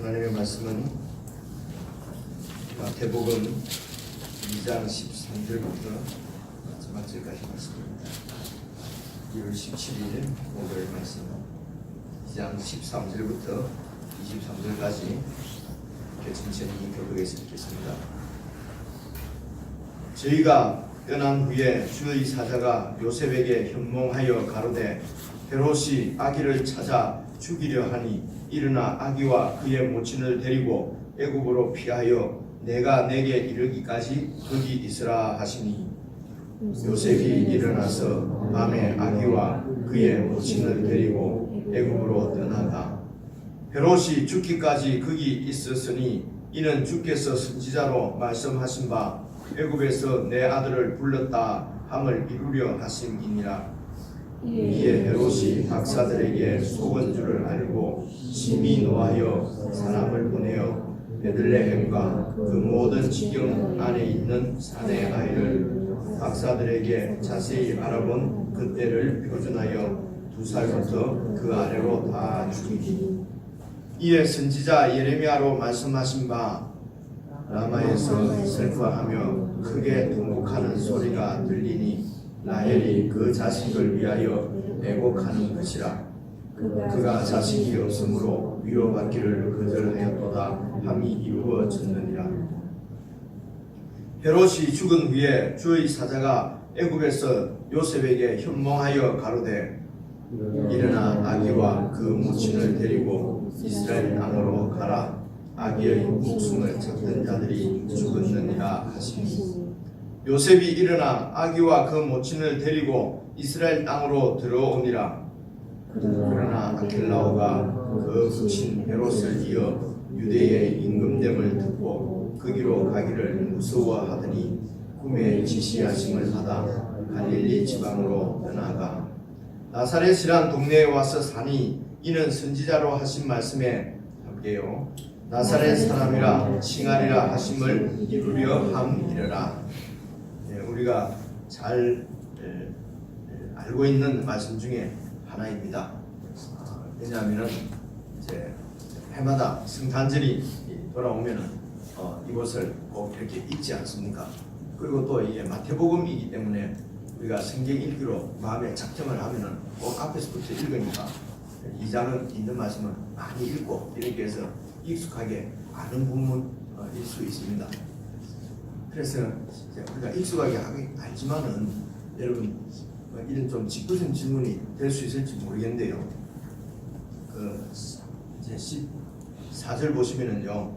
하나님의 말씀은 마태복음 2장 13절부터 마지막 절까지 말씀입니다. 1월 17일 목요일 말씀 2장 13절부터 23절까지 이렇게 천천히 교독해서 읽겠습니다. 저희가 떠난 후에 주의 사자가 요셉에게 현몽하여 가로되 헤롯이 아기를 찾아 죽이려 하니 일어나 아기와 그의 모친을 데리고 애굽으로 피하여 내가 내게 이르기까지 거기 있으라 하시니 요셉이 일어나서 밤에 아기와 그의 모친을 데리고 애굽으로 떠나가 헤롯이 죽기까지 거기 있었으니 이는 주께서 선지자로 말씀하신 바 애굽에서 내 아들을 불렀다 함을 이루려 하심이니라. 이에 헤롯이 박사들에게 속은 줄을 알고 심히 노하여 사람을 보내어 베들레헴과 그 모든 지경 안에 있는 산의 아이를 박사들에게 자세히 알아본 그때를 표준하여 2살부터 그 아래로 다 죽이니 이에 선지자 예레미야로 말씀하신 바 라마에서 슬퍼하며 크게 통곡하는 소리가 들리니 라헬이 그 자식을 위하여 애곡하는 것이라. 그가 자식이 없으므로 위로받기를 거절하였도다 함이 이루어졌느니라. 헤롯이 죽은 후에 주의 사자가 애굽에서 요셉에게 현몽하여 가로되 일어나 아기와 그 모친을 데리고 이스라엘 땅으로 가라. 아기의 목숨을 찾던 자들이 죽었느니라 하시니 요셉이 일어나 아기와 그 모친을 데리고 이스라엘 땅으로 들어오니라. 그러나 아켈라오가 그 부친 헤롯을 이어 유대의 임금됨을 듣고 그 길로 가기를 무서워하더니 꿈에 지시하심을 받아 갈릴리 지방으로 떠나가 나사렛이란 동네에 와서 사니 이는 선지자로 하신 말씀에 함께요 나사렛 사람이라 칭하리라 하심을 이루려 함이라. 우리가 잘 알고 있는 말씀 중에 하나입니다. 왜냐하면 이제 해마다 성탄절이 돌아오면은 이것을 꼭 이렇게 읽지 않습니까? 그리고 또 이게 마태복음이기 때문에 우리가 성경 읽기로 마음에 작정을 하면은 꼭 앞에서부터 읽으니까 이 장은 있는 말씀은 많이 읽고 이렇게 해서 익숙하게 아는 부분일 수 있습니다. 그래서 우리가 익숙하게 알지만은 여러분 이런 좀 짓궂은 질문이 될 수 있을지 모르겠는데요. 그 이제 14절 보시면은요,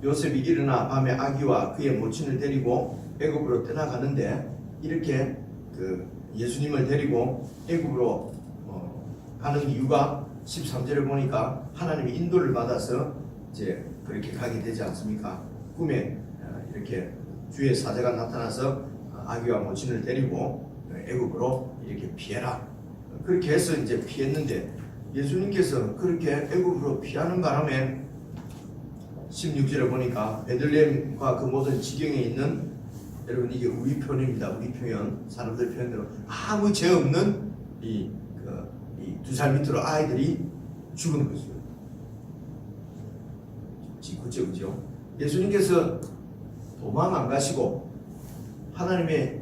요셉이 일어나 밤에 아기와 그의 모친을 데리고 애굽으로 떠나가는데 이렇게 그 예수님을 데리고 애굽으로 가는 이유가 13절을 보니까 하나님의 인도를 받아서 이제 그렇게 가게 되지 않습니까? 꿈에 이렇게 주의 사자가 나타나서 아기와 모친을 데리고 애굽으로 이렇게 피해라. 그렇게 해서 이제 피했는데 예수님께서 그렇게 애굽으로 피하는 바람에 16절에 보니까 베들레헴과 그 모든 지경에 있는 여러분 이게 우리 표현입니다. 우리 표현 사람들 표현대로 아무 죄 없는 이 2살 밑으로 아이들이 죽은 것이죠. 짓궂죠, 그죠? 예수님께서 도망 안 가시고 하나님의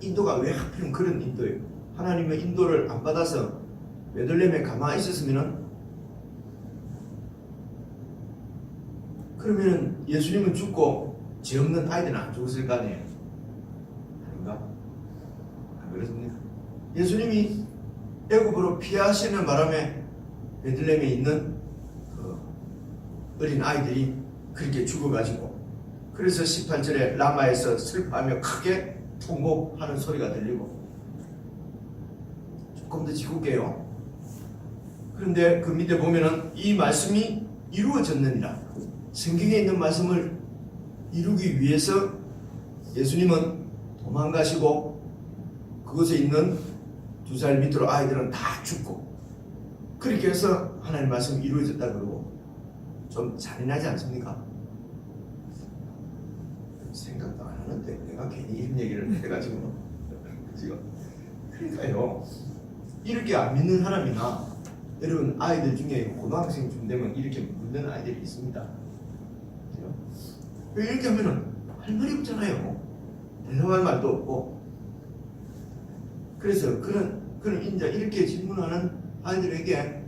인도가 왜 하필 그런 인도예요? 하나님의 인도를 안 받아서 베들레헴에 가만히 있었으면은 그러면은 예수님은 죽고 죄 없는 아이들은 안 죽었을 거 아니에요? 아닌가? 안 그렇습니까? 예수님이 애굽으로 피하시는 바람에 베들레헴에 있는 그 어린 아이들이 그렇게 죽어가지고 그래서 18절에 라마에서 슬퍼하며 크게 통곡하는 소리가 들리고 조금 더 짓궂게요. 그런데 그 밑에 보면은 이 말씀이 이루어졌느니라. 성경에 있는 말씀을 이루기 위해서 예수님은 도망가시고 그곳에 있는 2살 밑으로 아이들은 다 죽고 그렇게 해서 하나님 말씀이 이루어졌다 그러고 좀 잔인하지 않습니까? 생각도 안 하는데 내가 괜히 이런 얘기를 해가지고 그러니까요 이렇게 안 믿는 사람이나 여러분 아이들 중에 고등학생쯤 되면 이렇게 묻는 아이들이 있습니다. 그죠? 이렇게 하면은 할 말이 없잖아요. 대답할 말도 없고. 그래서 그런 이제 이렇게 질문하는 아이들에게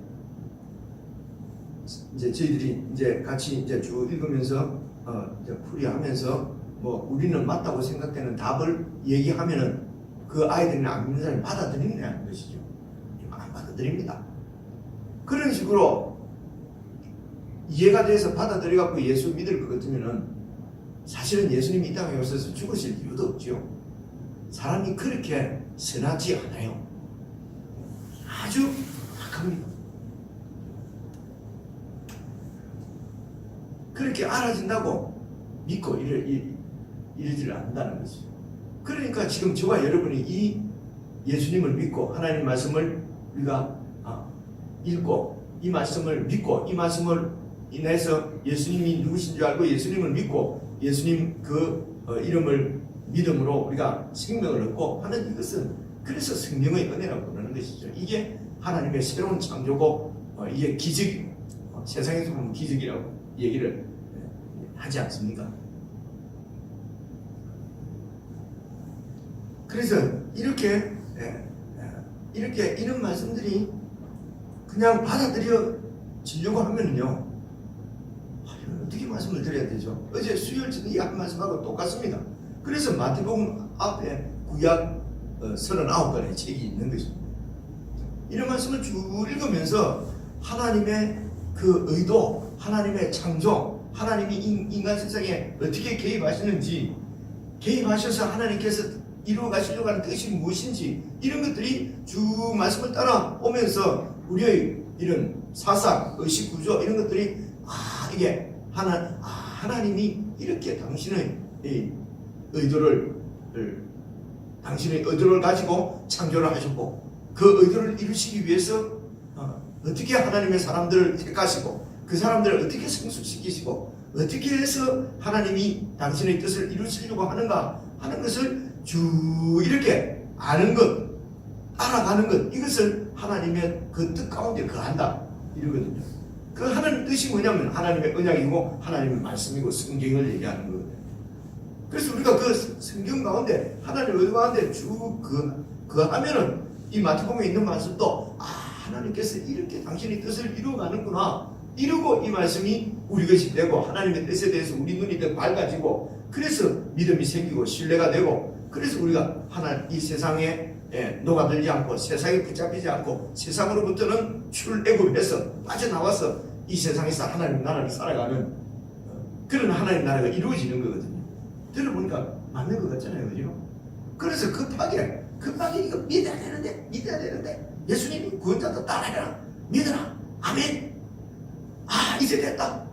이제 저희들이 이제 같이 이제 쭉 읽으면서 이제 풀이하면서 뭐 우리는 맞다고 생각되는 답을 얘기하면은 그 아이들이나 안 믿는 사람이 받아들이느냐는 것이죠. 안 받아들입니다. 그런 식으로 이해가 돼서 받아들여갖고 예수 믿을 것 같으면은 사실은 예수님이 이 땅에 오셔서 죽으실 이유도 없죠. 사람이 그렇게 선하지 않아요. 아주 악합니다. 그렇게 알아진다고 믿고 이러지를 않는다는 것이죠. 그러니까 지금 저와 여러분이 이 예수님을 믿고 하나님 말씀을 우리가 읽고 이 말씀을 믿고 이 말씀을 인해서 예수님이 누구신 줄 알고 예수님을 믿고 예수님 그 이름을 믿음으로 우리가 생명을 얻고 하는 이것은 그래서 성령의 은혜라고 부르는 것이죠. 이게 하나님의 새로운 창조고 이게 기적이고 세상에서 보면 기적이라고 얘기를 하지 않습니까? 그래서 이렇게 이런 말씀들이 그냥 받아들여지려고 하면은요, 어떻게 말씀을 드려야 되죠? 어제 수요일 전에 이 한 말씀하고 똑같습니다. 그래서 마태복음 앞에 구약 39권의 책이 있는 것입니다. 이런 말씀을 쭉 읽으면서 하나님의 그 의도, 하나님의 창조, 하나님이 인간 세상에 어떻게 개입하시는지, 개입하셔서 하나님께서 이루어 가시려고 하는 뜻이 무엇인지, 이런 것들이 쭉 말씀을 따라오면서 우리의 이런 사상, 의식 구조, 이런 것들이 이게 하나님이 이렇게 당신의 의도를 가지고 창조를 하셨고, 그 의도를 이루시기 위해서 어떻게 하나님의 사람들을 택하시고 그 사람들을 어떻게 성숙시키시고 어떻게 해서 하나님이 당신의 뜻을 이루시려고 하는가 하는 것을 쭉 이렇게 아는 것, 알아가는 것, 이것을 하나님의 그 뜻 가운데 거한다 이러거든요. 그 하나님 뜻이 뭐냐면 하나님의 언약이고 하나님의 말씀이고 성경을 얘기하는 거거든요. 그래서 우리가 그 성경 가운데 하나님의 의도 가운데 쭉 하면은 이 마태복음에 있는 말씀도 하나님께서 이렇게 당신의 뜻을 이루어가는구나, 이루고 이 말씀이 우리 것이 되고 하나님의 뜻에 대해서 우리 눈이 더 밝아지고, 그래서 믿음이 생기고 신뢰가 되고, 그래서 우리가 이 세상에 녹아들지 않고 세상에 붙잡히지 않고 세상으로부터는 출애굽해서 빠져나와서 이 세상에서 하나님 나라를 살아가는 그런 하나님 나라가 이루어지는 거거든요. 들어보니까 맞는 것 같잖아요, 그죠? 그래서 급하게 이거 믿어야 되는데 예수님이 구원자도 따라해라, 믿어라, 아멘, 이제 됐다,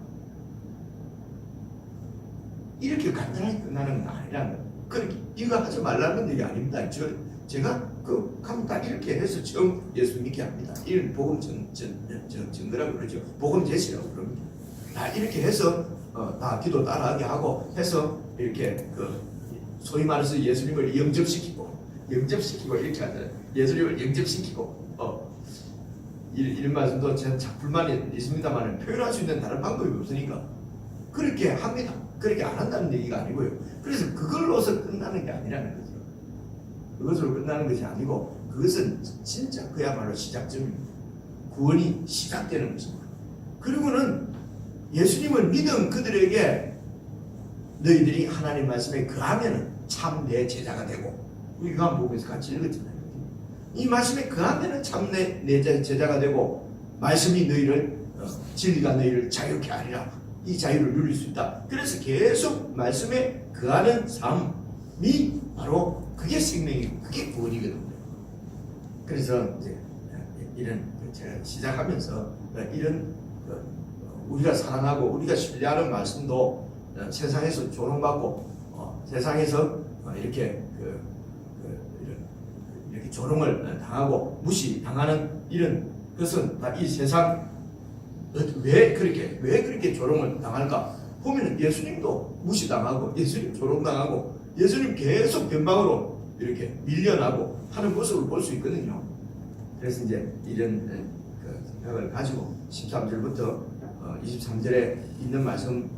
이렇게 간단하게 끝나는 건 아니라는 거예요. 그러니까 이거 하지 말라는 얘기 아닙니다. 제가 가면 다 이렇게 해서 처음 예수 믿게 합니다. 이런 복음 증거라고 그러죠. 복음 제시라고 그럽니다. 다 이렇게 해서 다 기도 따라하게 하고 해서 이렇게 소위 말해서 예수님을 영접시키고 이렇게 하잖아요. 예수님을 영접시키고 이런 말씀도 제 작품만이 있습니다만 표현할 수 있는 다른 방법이 없으니까 그렇게 합니다. 그렇게 안 한다는 얘기가 아니고요. 그래서 그걸로서 끝나는 게 아니라는 거죠. 그것으로 끝나는 것이 아니고 그것은 진짜 그야말로 시작점입니다. 구원이 시작되는 것입니다. 그리고는 예수님을 믿은 그들에게 너희들이 하나님 말씀에 거하면 참 내 제자가 되고, 우리 요한복음에서 같이 읽었잖아요. 이 말씀에 거하면 참 내 제자가 되고, 말씀이 너희를 진리가 너희를 자유케 하리라, 이 자유를 누릴 수 있다. 그래서 계속 말씀에 거하는 삶이 바로 그게 생명이고 그게 구원이거든요. 그래서 이제 이런 제가 시작하면서 이런 우리가 사랑하고 우리가 신뢰하는 말씀도 세상에서 조롱받고 세상에서 이렇게 이렇게 조롱을 당하고 무시당하는 이런 것은 다 이 세상 왜 그렇게 조롱을 당할까? 보면은 예수님도 무시당하고 예수님 조롱당하고 예수님 계속 변방으로 이렇게 밀려나고 하는 모습을 볼 수 있거든요. 그래서 이제 이런 생각을 가지고 13절부터 23절에 있는 말씀을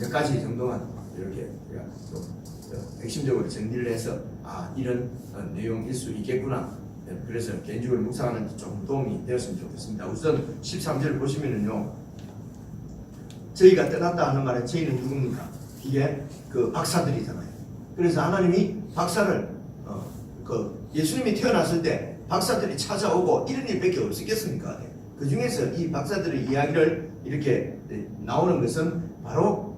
몇 가지 정도만 이렇게 우리가 좀 핵심적으로 정리를 해서 이런 내용일 수 있겠구나. 그래서 개인적으로 묵상하는 데 좀 도움이 되었으면 좋겠습니다. 우선 13절 보시면은요, 저희가 떠났다 하는 말은 저희는 누굽니까? 이게 그 박사들이잖아요. 그래서 하나님이 박사를 예수님이 태어났을 때 박사들이 찾아오고 이런 일밖에 없었겠습니까? 그 중에서 이 박사들의 이야기를 이렇게 나오는 것은 바로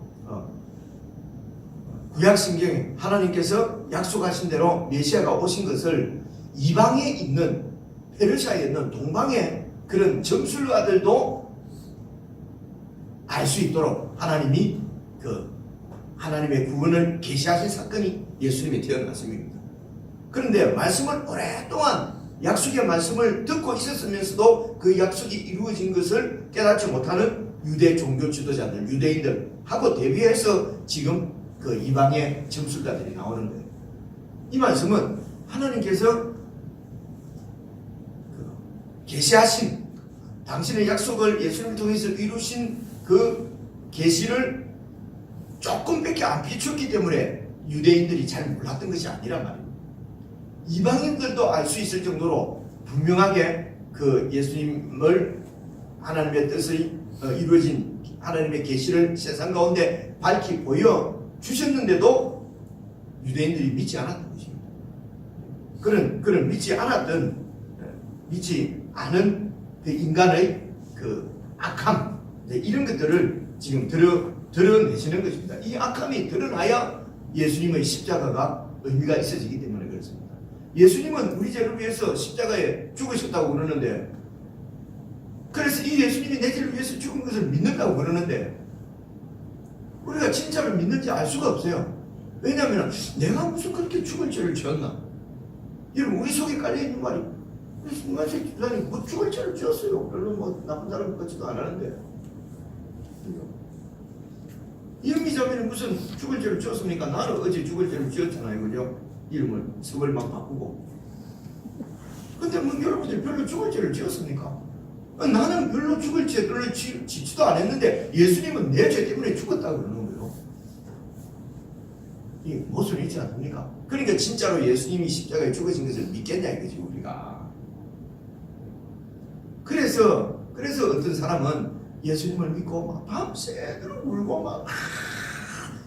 구약신경에 하나님께서 약속하신 대로 메시아가 오신 것을 이방에 있는 페르시아에 있는 동방의 그런 점술가들도 알 수 있도록 하나님이 하나님의 구원을 계시하신 사건이 예수님이 태어났습니다. 그런데 말씀을 오랫동안 약속의 말씀을 듣고 있었으면서도 그 약속이 이루어진 것을 깨닫지 못하는 유대 종교 지도자들, 유대인들하고 대비해서 지금 그 이방의 점술가들이 나오는 거예요. 이 말씀은 하나님께서 계시하신 당신의 약속을 예수님을 통해서 이루신 그 계시를 조금밖에 안 비추었기 때문에 유대인들이 잘 몰랐던 것이 아니란 말이에요. 이방인들도 알 수 있을 정도로 분명하게 그 예수님을 하나님의 뜻이 이루어진 하나님의 계시를 세상 가운데 밝히 보여 주셨는데도 유대인들이 믿지 않았던 것입니다. 그런 믿지 않은 그 인간의 그 악함, 이런 것들을 지금 드러내시는 것입니다. 이 악함이 드러나야 예수님의 십자가가 의미가 있어지기 때문에 그렇습니다. 예수님은 우리 죄를 위해서 십자가에 죽으셨다고 그러는데, 그래서 이 예수님이 내 죄를 위해서 죽은 것을 믿는다고 그러는데, 우리가 진짜로 믿는지 알 수가 없어요. 왜냐하면 내가 무슨 그렇게 죽을 죄를 지었나? 여러분, 우리 속에 깔려있는 말이 순간적 주장이 뭐 죽을 죄를 지었어요. 별로 뭐 나쁜 사람 같지도 않았는데. 이음이자면 무슨 죽을 죄를 지었습니까? 나는 어제 죽을 죄를 지었잖아요. 그죠? 이름을 석을 막 바꾸고. 근데 뭐 여러분들 별로 죽을 죄를 지었습니까? 나는 별로 죽을 죄를 짓지도 않았는데 예수님은 내 죄 때문에 죽었다고 그러는 거예요. 이게 모순이 있지 않습니까? 그러니까 진짜로 예수님이 십자가에 죽으신 것을 믿겠냐 이거지 우리가. 그래서 어떤 사람은 예수님을 믿고 막 밤새도록 울고 막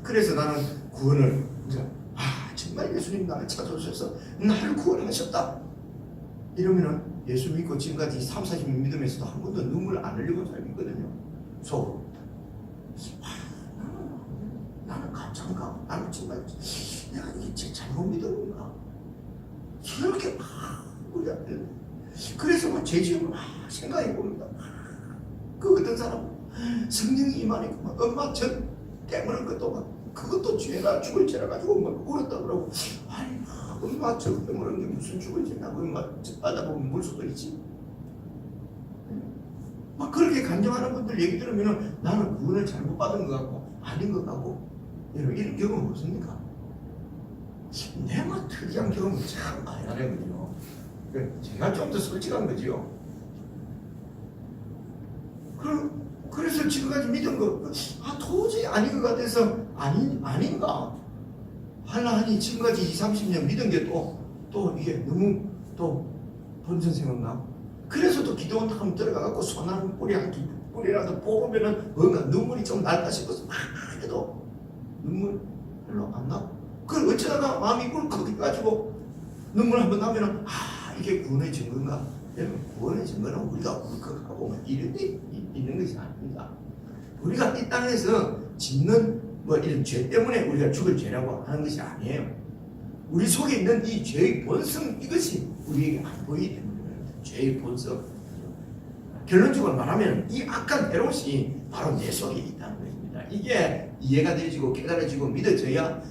그래서 나는 구원을 정말 예수님 나를 찾아오셔서 나를 구원하셨다 이러면은 예수 믿고 지금까지 3, 40년 믿으면서도 한 번도 눈물 안 흘리고 살고 있거든요. 속으로 나는 가짜인가? 나는 정말 내가 이게 잘못 믿었는가? 이렇게 막 우리 앞에 그래서 막 죄 지은 거 생각해 봅니다. 그 어떤 사람 성령이 임하니까 엄마 저 때문에 그것도 죄가 죽을 죄라 가지고 막 울었다 그러고 아니 엄마 저 때문에 무슨 죽을 죄냐 엄마 하다 보면 물 수도 있지. 막 그렇게 간증하는 분들 얘기 들으면 나는 구원을 잘못 받은 것 같고 아닌 것 같고 이런 경험 없습니까? 내가 특이한 경험을 참 많이 하는 거죠. 제가 좀 더 솔직한 거지요. 그래서 지금까지 믿은 거, 도저히 아닌 것 같아서 아닌가? 하니 지금까지 20, 30년 믿은 게 또 이게 너무 또 본전생각나? 그래서 또 기도원 하면 들어가갖고 손 한 뿌리라도 뽑으면은 뭔가 눈물이 좀 날까 싶어서 막 해도 눈물 별로 안 나? 그걸 어쩌다가 마음이 울컥해가지고 눈물 한번 나면은 이게 구원의 증거인가? 여러분, 구원의 증거는 우리가 울컥하고 이런 게 있는 것이 아닙니다. 우리가 이 땅에서 짓는 뭐 이런 죄 때문에 우리가 죽을 죄라고 하는 것이 아니에요. 우리 속에 있는 이 죄의 본성 이것이 우리에게 안 보이기 때문에 죄의 본성. 결론적으로 말하면 이 악한 헤롯이 바로 내 속에 있다는 것입니다. 이게 이해가 되어지고 깨달아지고 믿어져야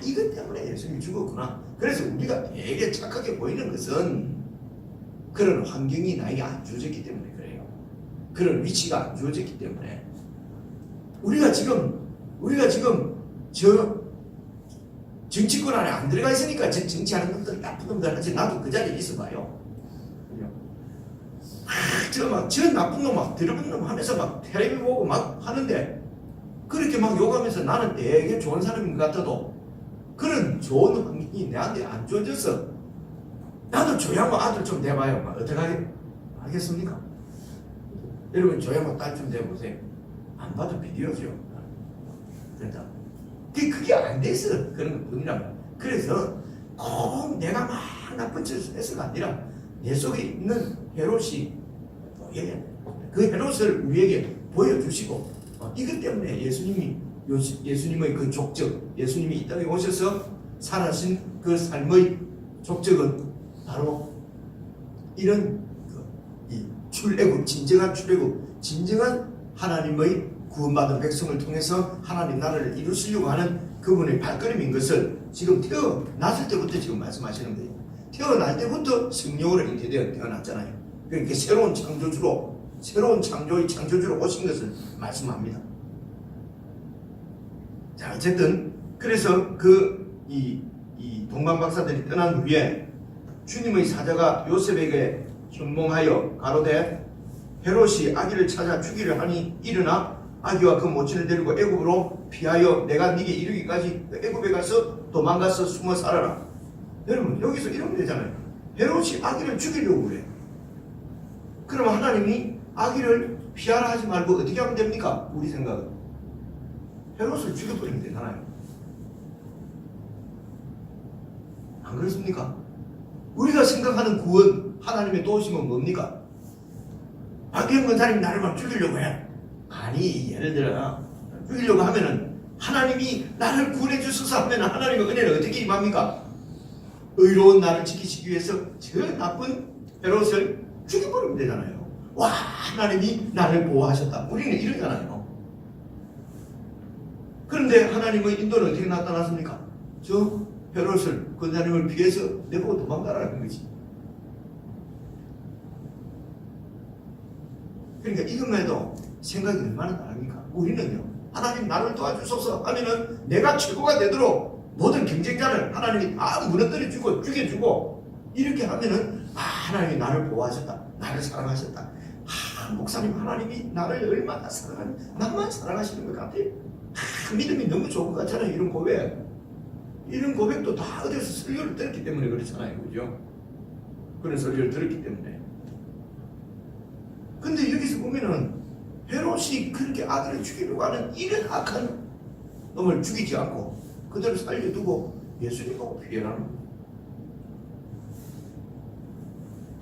이것 때문에 예수님이 죽었구나. 그래서 우리가 되게 착하게 보이는 것은 그런 환경이 나에게 안 주어졌기 때문에 그래요. 그런 위치가 안 주어졌기 때문에 우리가 지금 저 정치권 안에 안 들어가 있으니까 정치하는 놈들 나쁜 놈들 하지 나도 그 자리에 있어봐요. 저 나쁜 놈 막 더러운 놈 하면서 막 텔레비 보고 막 하는데 그렇게 막 욕하면서 나는 되게 좋은 사람인 것 같아도 그런 좋은 환경이 내한테 안 주어져서 나도 조양호 아들 좀 돼봐요. 막 어떻게 하겠습니까? 여러분 조양호 딸 좀 돼보세요. 안 봐도 비디오죠. 그러니까 그게 안 돼서 그런 것 뿐이라. 그래서 꼭 내가 막 나쁜 짓을 해서가 아니라 내 속에 있는 헤롯이 그 헤롯을 우리에게 보여주시고 이것 때문에 예수님의 그 족적, 예수님이 이 땅에 오셔서 살아신 그 삶의 족적은 바로 이런 이 출애굽, 진정한 출애굽, 진정한 하나님의 구원받은 백성을 통해서 하나님 나라를 이루시려고 하는 그분의 발걸음인 것을 지금 태어났을 때부터 지금 말씀하시는 거예요. 태어날 때부터 성령으로 잉태되어 태어났잖아요. 그러니까 새로운 창조주로 오신 것을 말씀합니다. 자, 어쨌든 그래서 이 동방 박사들이 떠난 후에 주님의 사자가 요셉에게 현몽하여 가로되 헤롯이 아기를 찾아 죽이려 하니 일어나 아기와 그 모친을 데리고 애굽으로 피하여 내가 네게 이르기까지 애굽에 가서 도망가서 숨어 살아라. 여러분 여기서 이러면 되잖아요. 헤롯이 아기를 죽이려고 그래. 그러면 하나님이 아기를 피하라 하지 말고 어떻게 하면 됩니까? 우리 생각은 헤롯을 죽여버리면 되잖아요. 안 그렇습니까? 우리가 생각하는 구원, 하나님의 도우심은 뭡니까? 박혜영 권사님 나를 막 죽이려고 해. 아니, 예를 들어 죽이려고 하면은 하나님이 나를 구원해 주소서 하면 하나님의 은혜는 어떻게 임합니까? 의로운 나를 지키시기 위해서 저 나쁜 헤롯을 죽여버리면 되잖아요. 와, 하나님이 나를 보호하셨다. 우리는 이러잖아요. 그런데 하나님의 인도는 어떻게 나타났습니까? 저 헤롯을 권사님을 피해서 내보고 도망가라는 거지. 그러니까 이것만 해도 생각이 얼마나 다릅니까? 우리는요, 하나님 나를 도와주소서 하면은 내가 최고가 되도록 모든 경쟁자를 하나님이 다 무너뜨려주고 죽여주고 이렇게 하면은 하나님이 나를 보호하셨다, 나를 사랑하셨다. 목사님 하나님이 나를 얼마나 사랑하는, 나만 사랑하시는 것 같아요. 믿음이 너무 좋은 것 같잖아요. 이런 고백도 다 어디서 설교를 들었기 때문에 그렇잖아요. 그죠? 그런 설교를 들었기 때문에. 근데 여기서 보면은 헤롯이 그렇게 아들을 죽이려고 하는 이런 악한 놈을 죽이지 않고 그대로 살려두고 예수님 보고 피해라는 거예요.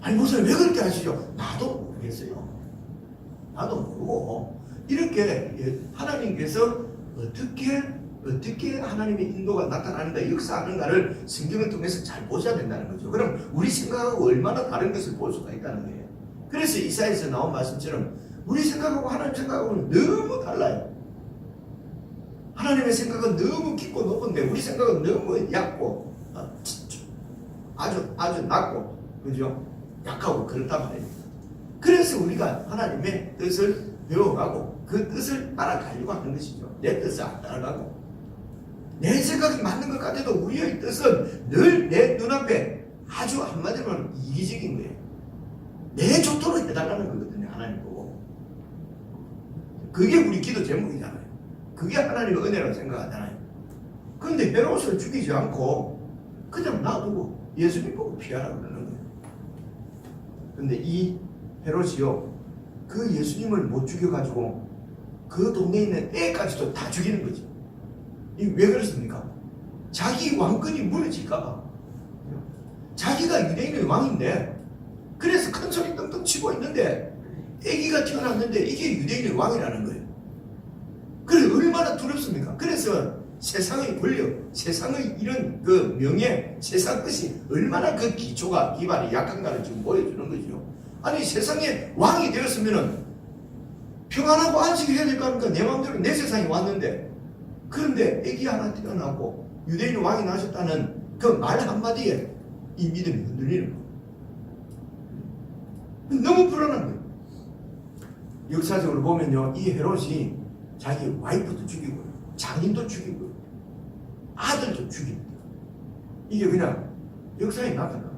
아니 목사님 왜 그렇게 하시죠? 나도 모르겠어요. 나도 모르고 이렇게 하나님께서 어떻게 하나님의 인도가 나타나는가 역사하는가를 성경을 통해서 잘 보셔야 된다는 거죠. 그럼 우리 생각하고 얼마나 다른 것을 볼 수가 있다는 거예요. 그래서 이사야에서 나온 말씀처럼 우리 생각하고 하나님 생각하고는 너무 달라요. 하나님의 생각은 너무 깊고 높은데 우리 생각은 너무 얕고 아주 낮고 그죠? 약하고 그렇단 말이에요. 그래서 우리가 하나님의 뜻을 배워가고 그 뜻을 따라가려고 하는 것이죠. 내 뜻을 안 따라가고 내 생각이 맞는 것 같아도 우리의 뜻은 늘 내 눈앞에 아주 한마디로 이기적인 거예요. 내 좋도록 해달라는 거거든요. 하나님 보고. 그게 우리 기도 제목이잖아요. 그게 하나님의 은혜라고 생각하잖아요. 그런데 헤롯을 죽이지 않고 그냥 놔두고 예수님 보고 피하라고 그러는 거예요. 그런데 이 헤롯이요, 그 예수님을 못 죽여가지고 그 동네에 있는 애까지도 다 죽이는 거죠. 왜 그렇습니까? 자기 왕권이 무너질까봐. 자기가 유대인의 왕인데 그래서 큰 소리 떵떵 치고 있는데 아기가 태어났는데 이게 유대인의 왕이라는 거예요. 그래 얼마나 두렵습니까? 그래서 세상의 권력, 세상의 이런 그 명예, 세상 것이 얼마나 그 기초가 기반이 약한가를 지금 보여주는 거죠. 아니 세상에 왕이 되었으면은 평안하고 안식해야 될 거 아닙니까? 내 마음대로 내 세상에 왔는데 그런데 아기 하나 태어나고 유대인의 왕이 나셨다는 그 말 한마디에 이 믿음이 흔들리는 거예요. 너무 불안한 거예요. 역사적으로 보면요, 이 헤롯이 자기 와이프도 죽이고 장인도 죽이고 아들도 죽입니다. 이게 그냥 역사에 나타나요.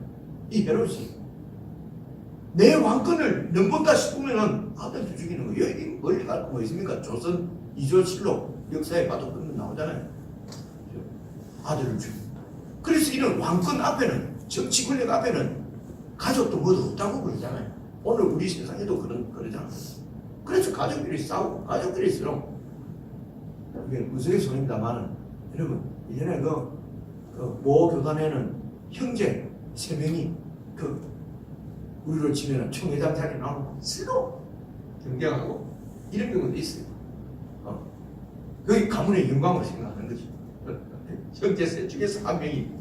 이 헤롯이 내 왕권을 넘본다 싶으면은 아들도 죽이는 거예요. 여기 멀리 갈 거 뭐 있습니까? 조선 이조실록 역사에 봐도 그런 거 나오잖아요. 아들을 죽이는. 그래서 이런 왕권 앞에는, 정치 권력 앞에는 가족도 뭐도 없다고 그러잖아요. 오늘 우리 세상에도 그러잖아요. 그래서 가족끼리 싸우고 가족끼리 서로, 이게 우스갯소리입니다만은, 여러분 이전에 모 교단에는 형제 3명이 우리로 치면 총회장 자리 나오고 서로 경쟁하고 이런 경우도 있어요. 그게 가문의 영광을 생각하는 거죠. 형제 셋 중에서 한 명이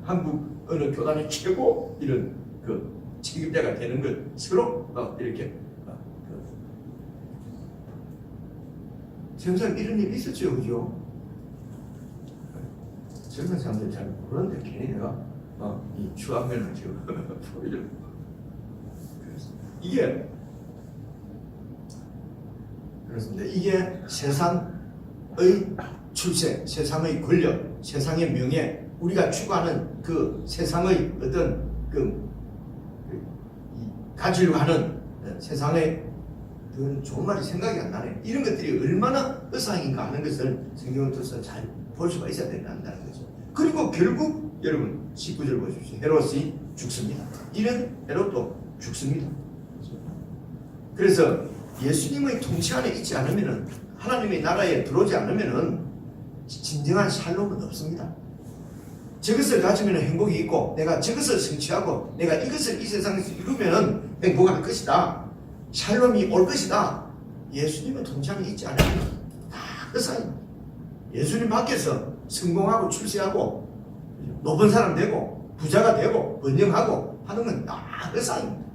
한국 어느 교단의 최고 이런 책임자가 되는 걸 서로 이렇게 세상 이런 일이 있었죠, 그죠? 젊은 사람들 잘 모르는데 괜히 내가 이 추한면을 지금 보여줘. 이게 그렇습니다. 이게 세상의 출세, 세상의 권력, 세상의 명예, 우리가 추구하는 그 세상의 어떤 가지려고 하는 세상의 좋은 말이 생각이 안 나네. 이런 것들이 얼마나 어상인가 하는 것을 성경을 통해서 잘 볼 수가 있어야 된다는 거죠. 그리고 결국 여러분 19절 보십시오. 헤롯이 죽습니다. 이런 헤롯도 죽습니다. 그래서 예수님의 통치 안에 있지 않으면은, 하나님의 나라에 들어오지 않으면은 진정한 샬롬은 없습니다. 저것을 가지면 행복이 있고, 내가 저것을 성취하고 내가 이것을 이 세상에서 이루면은 행복할 것이다, 샬롬이 올 것이다. 예수님의 통치 안에 있지 않으면 다 헛사입니다. 예수님 밖에서 성공하고 출세하고 높은 사람 되고 부자가 되고 번영하고 하는 건 다 헛사입니다.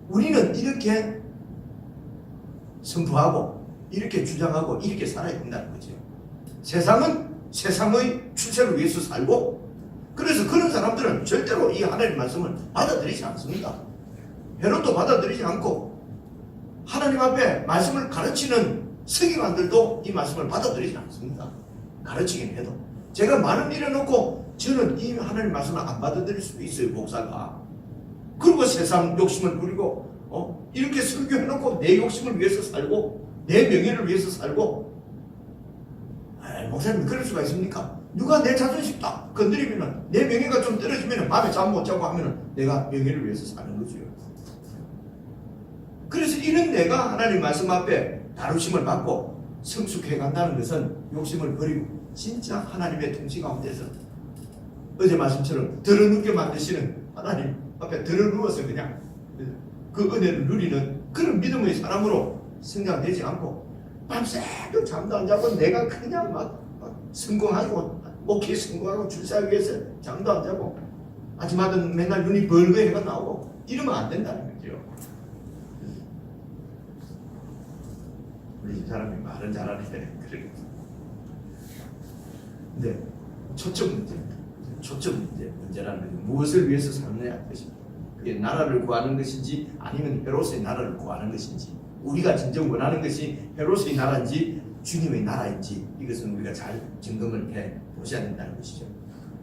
우리는 이렇게 선포하고 이렇게 주장하고 이렇게 살아야 된다는 거죠. 세상은 세상의 출세를 위해서 살고, 그래서 그런 사람들은 절대로 이 하나님의 말씀을 받아들이지 않습니다. 헤롯도 받아들이지 않고, 하나님 앞에 말씀을 가르치는 서기관들도 이 말씀을 받아들이지 않습니다. 가르치긴 해도. 제가 말을 밀어놓고 저는 이 하나님의 말씀을 안 받아들일 수도 있어요, 목사가. 그리고 세상 욕심을 부리고 이렇게 설교해놓고 내 욕심을 위해서 살고 내 명예를 위해서 살고. 목사님 그럴 수가 있습니까? 누가 내 자존심 딱 건드리면, 내 명예가 좀 떨어지면 밤에 잠 못 자고 하면 내가 명예를 위해서 사는 거죠. 그래서 이런 내가 하나님 말씀 앞에 다루심을 받고 성숙해 간다는 것은 욕심을 버리고 진짜 하나님의 통치 가운데서 어제 말씀처럼 들어눕게 만드시는 하나님 앞에 들어누워서 그냥 그 은혜를 누리는 그런 믿음의 사람으로 성장되지 않고, 밤새도 잠도 안 자고 내가 그냥 막 성공하고 목회 성공하고 출세하기 위해서 잠도 안 자고 아침마다 맨날 눈이 벌거 해가 나오고 이러면 안 된다는 거죠. 우리 사람이 말은 잘하네. 근데 초점 문제라는 것은 무엇을 위해서 사느냐는 것입니다. 그게 나라를 구하는 것인지 아니면 헤롯의 나라를 구하는 것인지, 우리가 진정 원하는 것이 헤롯의 나라인지 주님의 나라인지, 이것은 우리가 잘 점검을 해 보셔야 된다는 것이죠.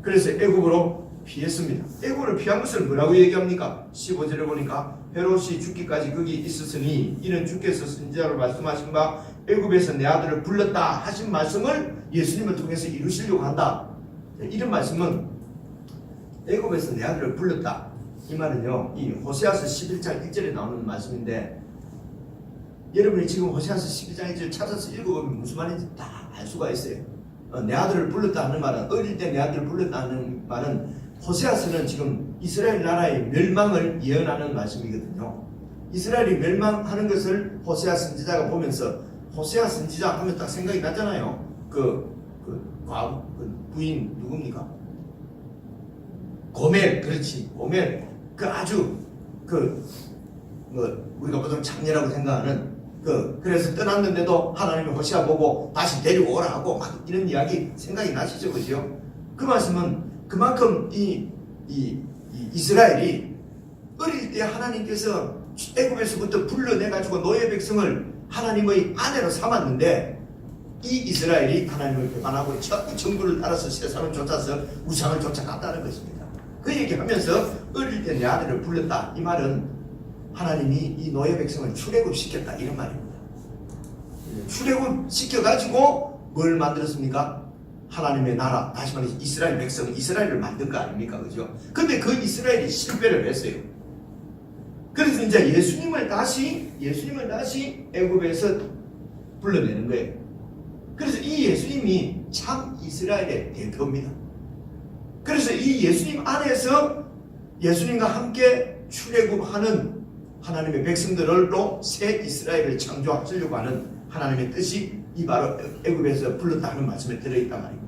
그래서 애굽으로 피했습니다. 애굽을 피한 것을 뭐라고 얘기합니까? 15절에 보니까 헤롯이 죽기까지 거기 있었으니 이는 주께서 선지자로 말씀하신 바 애굽에서 내 아들을 불렀다 하신 말씀을 예수님을 통해서 이루시려고 한다. 이런 말씀은 애굽에서 내 아들을 불렀다, 이 말은요, 이 호세아서 11장 1절에 나오는 말씀인데, 여러분이 지금 호세아서 12장 1절 찾아서 읽어보면 무슨 말인지 다 알 수가 있어요. 내 아들을 불렀다 하는 말은, 어릴 때 내 아들을 불렀다 하는 말은 호세아서는 지금 이스라엘 나라의 멸망을 예언하는 말씀이거든요. 이스라엘이 멸망하는 것을 호세아 선지자가 보면서, 호세아 선지자 하면 딱 생각이 나잖아요. 부인 누굽니까? 고멜. 그렇지, 고멜. 아주 우리가 보통 장녀라고 생각하는 그래서 떠났는데도 하나님이 호시아 보고 다시 데리고 오라 하고 막 이런 이야기 생각이 나시죠, 그죠? 그 말씀은 그만큼 이 이스라엘이 어릴 때 하나님께서 애굽에서부터 불러내가지고 노예 백성을 하나님의 아내로 삼았는데, 이 이스라엘이 하나님을 배반하고 전부 정부를 따라서 세상을 쫓아서 우상을 쫓아갔다는 것입니다. 그 얘기하면서 어릴 때 내 아들을 불렀다. 이 말은 하나님이 이 노예 백성을 출애굽시켰다 이런 말입니다. 출애굽시켜가지고 뭘 만들었습니까? 하나님의 나라, 다시 말해서 이스라엘 백성, 이스라엘을 만든 거 아닙니까? 그죠? 근데 그 이스라엘이 실패를 했어요. 그래서 이제 예수님을 다시 애굽에서 불러내는 거예요. 그래서 이 예수님이 참 이스라엘의 대표입니다. 그래서 이 예수님 안에서 예수님과 함께 출애굽하는 하나님의 백성들로 새 이스라엘을 창조하시려고 하는 하나님의 뜻이 이 바로 애굽에서 불렀다 하는 말씀에 들어있단 말입니다.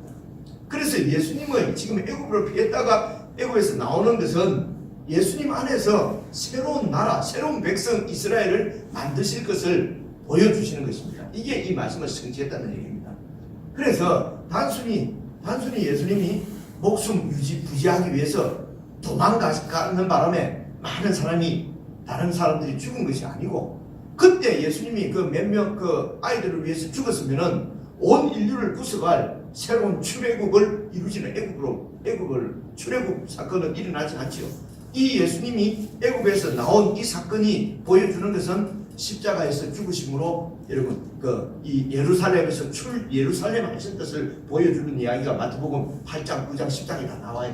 그래서 예수님은 지금 애굽으로 피했다가 애굽에서 나오는 것은 예수님 안에서 새로운 나라, 새로운 백성 이스라엘을 만드실 것을 보여주시는 것입니다. 이게 이 말씀을 성취했다는 얘기입니다. 그래서 단순히 예수님이 목숨 부지하기 위해서 도망가는 바람에 많은 사람이 다른 사람들이 죽은 것이 아니고, 그때 예수님이 그 몇 명 그 아이들을 위해서 죽었으면은 온 인류를 구속할 새로운 출애굽을 이루시는 애굽을 출애굽 사건은 일어나지 않지요. 이 예수님이 애굽에서 나온 이 사건이 보여주는 것은 십자가에서 죽으심으로 여러분 이 예루살렘에서 예루살렘 하신 것을 보여주는 이야기가 마태복음 8장, 9장, 10장에 다 나와요.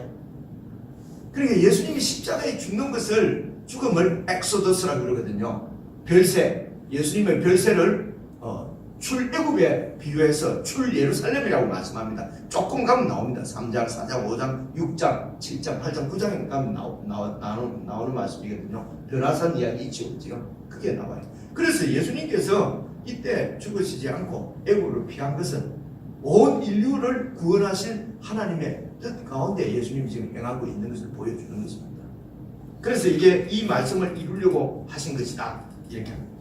그러니까 예수님이 십자가에 죽는 것을 죽음을 엑소더스라고 그러거든요. 별세, 예수님의 별세를 출애굽에 비유해서 출예루살렘이라고 말씀합니다. 조금 가면 나옵니다. 3장, 4장, 5장, 6장, 7장, 8장, 9장에 가면 나오는 말씀이거든요. 변화산 이야기 있죠. 지금 크게 나와요. 그래서 예수님께서 이때 죽으시지 않고 애굽을 피한 것은 온 인류를 구원하실 하나님의 뜻 가운데 예수님이 지금 행하고 있는 것을 보여주는 것입니다. 그래서 이게 이 말씀을 이루려고 하신 것이다. 이렇게 합니다.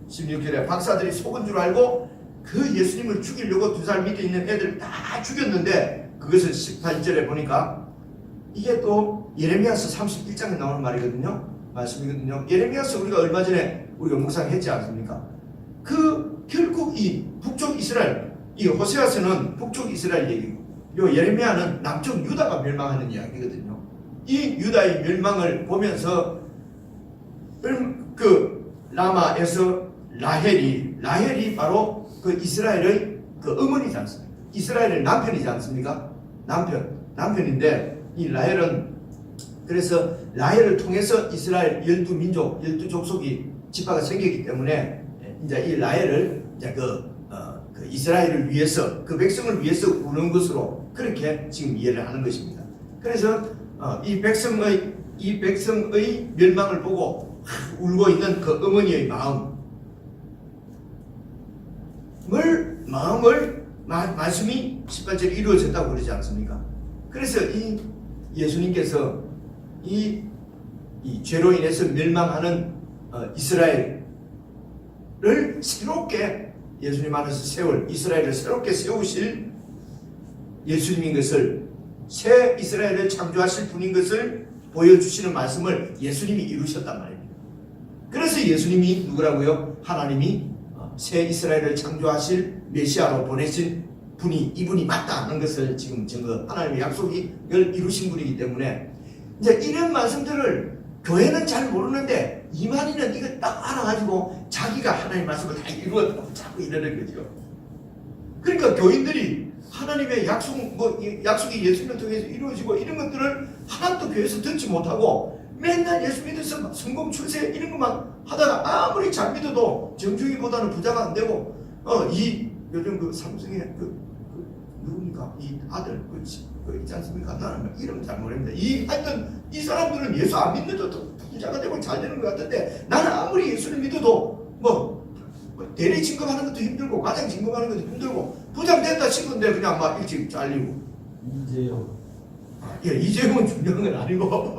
16절에 박사들이 속은 줄 알고 그 예수님을 죽이려고 2살 밑에 있는 애들 다 죽였는데, 그것을 18절에 보니까 이게 또 예레미야서 31장에 나오는 말이거든요. 말씀이거든요. 예레미야서 우리가 얼마 전에 우리가 묵상했지 않습니까? 그 결국 이 북쪽 이스라엘, 이 호세아서는 북쪽 이스라엘 얘기고, 요 예레미야는 남쪽 유다가 멸망하는 이야기거든요. 이 유다의 멸망을 보면서 그 라마에서 라헬이 바로 그 이스라엘의 그 어머니지 않습니까? 이스라엘의 남편이지 않습니까? 남편인데 이 라헬은, 그래서 라헬을 통해서 이스라엘 12민족, 12족속이 지파가 생겼기 때문에 이제 이 라헬을 이제 그 이스라엘을 위해서, 그 백성을 위해서 우는 것으로 그렇게 지금 이해를 하는 것입니다. 그래서 이 백성의 멸망을 보고 울고 있는 그 어머니의 마음을 말씀이 18절에 이루어졌다고 그러지 않습니까? 그래서 이 예수님께서 이 죄로 인해서 멸망하는 이스라엘을 새롭게, 예수님 안에서 이스라엘을 새롭게 세우실 예수님인 것을, 새 이스라엘을 창조하실 분인 것을 보여주시는 말씀을 예수님이 이루셨단 말입니다. 그래서 예수님이 누구라고요? 하나님이 새 이스라엘을 창조하실 메시아로 보내신 분이 이분이 맞다 하는 것을 지금 하나님의 약속을 이루신 분이기 때문에, 이제 이런 말씀들을 교회는 잘 모르는데 이만희는 이거 딱 알아가지고 자기가 하나님의 말씀을 다 이루었다고 자꾸 이러는 거죠. 그러니까 교인들이 하나님의 약속이 예수님을 통해서 이루어지고 이런 것들을 하나도 교회에서 듣지 못하고 맨날 예수 믿어서 성공 출세 이런 것만 하다가 아무리 잘 믿어도 정중이보다는 부자가 안 되고 요즘 그 삼성의 누굽니까? 이 아들 있지 않습니까? 나는 이름 잘 모르겠는데 하여튼 이 사람들은 예수 안 믿는데도 부자가 되고 잘 되는 것 같은데, 나는 아무리 예수를 믿어도 대리 진급하는 것도 힘들고 과장 진급하는 것도 힘들고 부장 됐다 싶은데 그냥 막 일찍 잘리고. 이재용은 중요한 건 아니고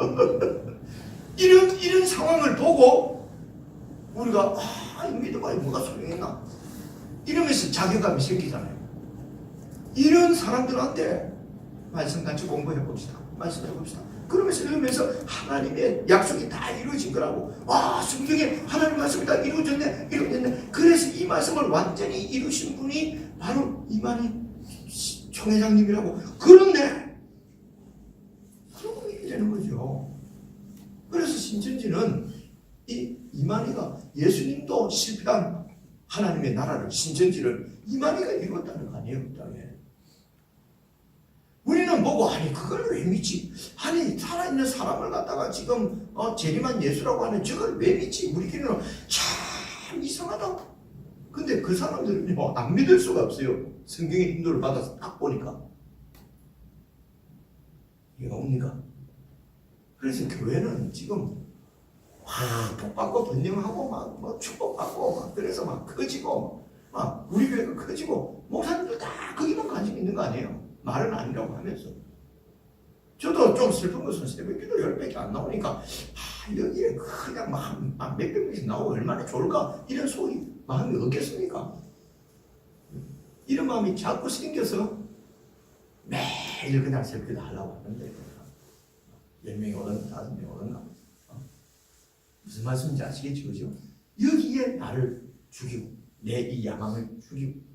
이런 상황을 보고 우리가 믿어봐야 뭐가 소용있나 이러면서 자괴감이 생기잖아요. 이런 사람들한테 말씀 같이 공부해 봅시다. 말씀해 봅시다. 그러면서 하나님의 약속이 다 이루어진 거라고. 성경에 하나님 말씀이 다 이루어졌네. 그래서 이 말씀을 완전히 이루신 분이 바로 이만희 총회장님이라고. 그런데 그러고 이제는 되는 거죠. 그래서 신천지는 이만희가 예수님도 실패한 하나님의 나라를, 신천지를 이만희가 이루었다는 거 아니에요, 그 땅에. 우리는 보고 아니 그걸 왜 믿지? 아니 살아있는 사람을 갖다가 지금 재림한 예수라고 하는 저걸 왜 믿지? 우리끼리는 참 이상하다. 근데 그 사람들은요 안 믿을 수가 없어요. 성경의 인도를 받아서 딱 보니까 이해가 옵니까? 그래서 교회는 지금 복받고 번영하고 막 축복받고 막 그래서 막 커지고 막 우리 교회가 커지고 목사님들 다 거기만 관심 있는 거 아니에요? 말은 아니라고 하면서. 저도 좀 슬픈 것은 새벽기도 10배밖에 안 나오니까 여기에 그냥 막 몇백 명씩 나오고 얼마나 좋을까 이런 소리 마음이 없겠습니까? 이런 마음이 자꾸 생겨서 매일 그냥 새벽기도 하려고 하는데 10명이 오든가 5명이 오든가 무슨 말씀인지 아시겠죠? 그죠? 여기에 나를 죽이고 내 이 야망을 죽이고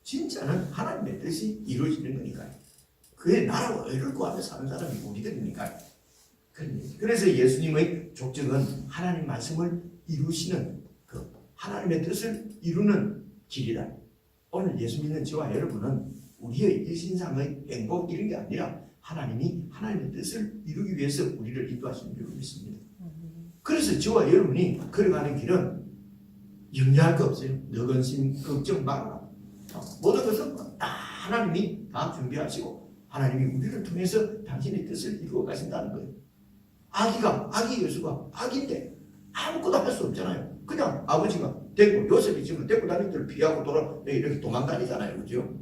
진짜는 하나님의 뜻이 이루어지는 거니까요. 그의 나라와 의를 구하며 사는 사람이 우리들이니까요. 그래서 예수님의 족적은 하나님 말씀을 이루시는 그 하나님의 뜻을 이루는 길이다. 오늘 예수 믿는 저와 여러분은 우리의 일신상의 행복 이런 게 아니라 하나님이 하나님의 뜻을 이루기 위해서 우리를 인도하시는 줄 믿습니다. 그래서 저와 여러분이 걸어가는 길은 염려할 거 없어요. 너근심 걱정 말아라. 모든 것은 다 하나님이 다 준비하시고 하나님이 우리를 통해서 당신의 뜻을 이루어 가신다는 거예요. 아기 예수가 아기인데 아무것도 할 수 없잖아요. 그냥 아버지가 데리고 요셉이 지금 데리고 다니는 데를 피하고 이렇게 도망다니잖아요. 그죠?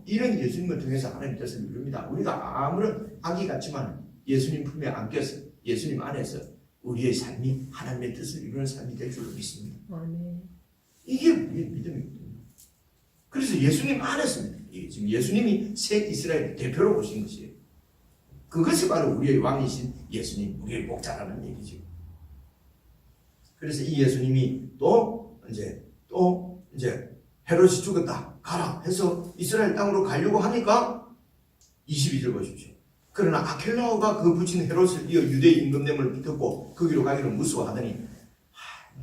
이런 예수님을 통해서 하나님의 뜻을 이룹니다. 우리가 아무런 아기 같지만 예수님 품에 안겨서 예수님 안에서 우리의 삶이 하나님의 뜻을 이루는 삶이 될 줄로 믿습니다. 이게 우리의 믿음입니다. 그래서 예수님 안에서입니다. 지금 예수님이 새 이스라엘 대표로 오신 것이에요. 그것이 바로 우리의 왕이신 예수님, 우리의 목자라는 얘기죠. 그래서 이 예수님이 또 이제 헤롯이 죽었다 가라 해서 이스라엘 땅으로 가려고 하니까 22절 보십시오. 그러나 아켈라오가 그 붙인 헤롯을 이어 유대 임금됨을 듣고 거기로 가기를 무수하더니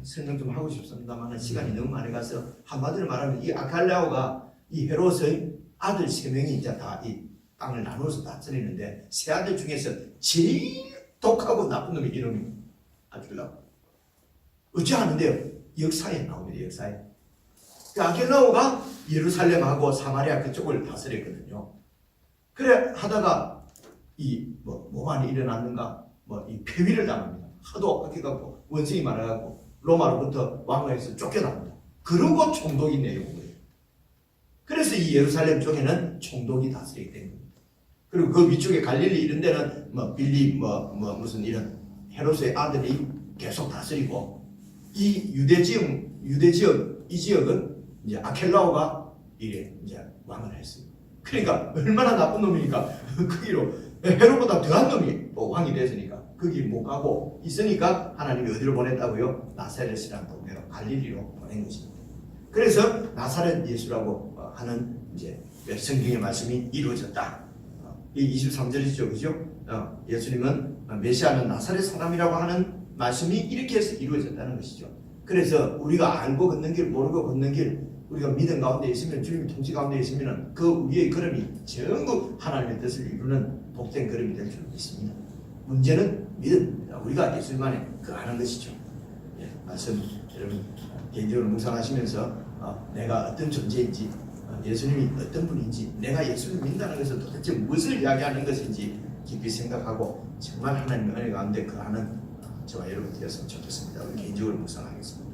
설명 좀 하고 싶습니다만 시간이 너무 많이 가서 한마디로 말하면 이 아켈라오가 이 헤롯의 아들 3명이 이제 다 이 땅을 나누어서 다스리는데 세 아들 중에서 제일 독하고 나쁜 놈이 이놈이 아켈라오. 어찌하는데요? 역사에 나옵니다. 역사에. 그 아켈라오가 예루살렘하고 사마리아 그쪽을 다스렸거든요. 그래 하다가 뭐만 일어났는가 이 폐위를 당합니다. 하도 악해갖고 원성이 많아갖고 로마로부터 왕궁에서 쫓겨납니다. 그러고 총독이 내려온 거예요. 그래서 이 예루살렘 쪽에는 총독이 다스리게 된 겁니다. 그리고 그 위쪽에 갈릴리 이런 데는 빌리 무슨 이런 헤롯의 아들이 계속 다스리고 이 유대 지역 이 지역은 이제 아켈라오가 이제 왕을 했습니다. 그러니까 얼마나 나쁜 놈이니까 거기로 헤롯보다 더한 놈이 왕이 됐으니까 거기 못 가고 있으니까 하나님이 어디로 보냈다고요? 나사렛이라는 동네로 갈릴리로 보낸 것입니다. 그래서 나사렛 예수라고 하는 이제 성경의 말씀이 이루어졌다. 이 23절이죠, 그죠? 예수님은 메시아는 나사렛 사람이라고 하는 말씀이 이렇게 해서 이루어졌다는 것이죠. 그래서 우리가 알고 걷는 길, 모르고 걷는 길, 우리가 믿음 가운데 있으면, 주님의 통치 가운데 있으면 그 위의 걸음이 전부 하나님의 뜻을 이루는 복된 걸음이 될 줄 믿습니다. 문제는 믿음입니다. 우리가 예수님 안에 거하는 것이죠. 말씀 여러분 개인적으로 묵상하시면서 내가 어떤 존재인지, 예수님이 어떤 분인지, 내가 예수를 믿는다는 것은 도대체 무엇을 이야기하는 것인지 깊이 생각하고 정말 하나님의 은혜 가운데 거하는 저와 여러분 되었으면 좋겠습니다. 우리 개인적으로 묵상하겠습니다.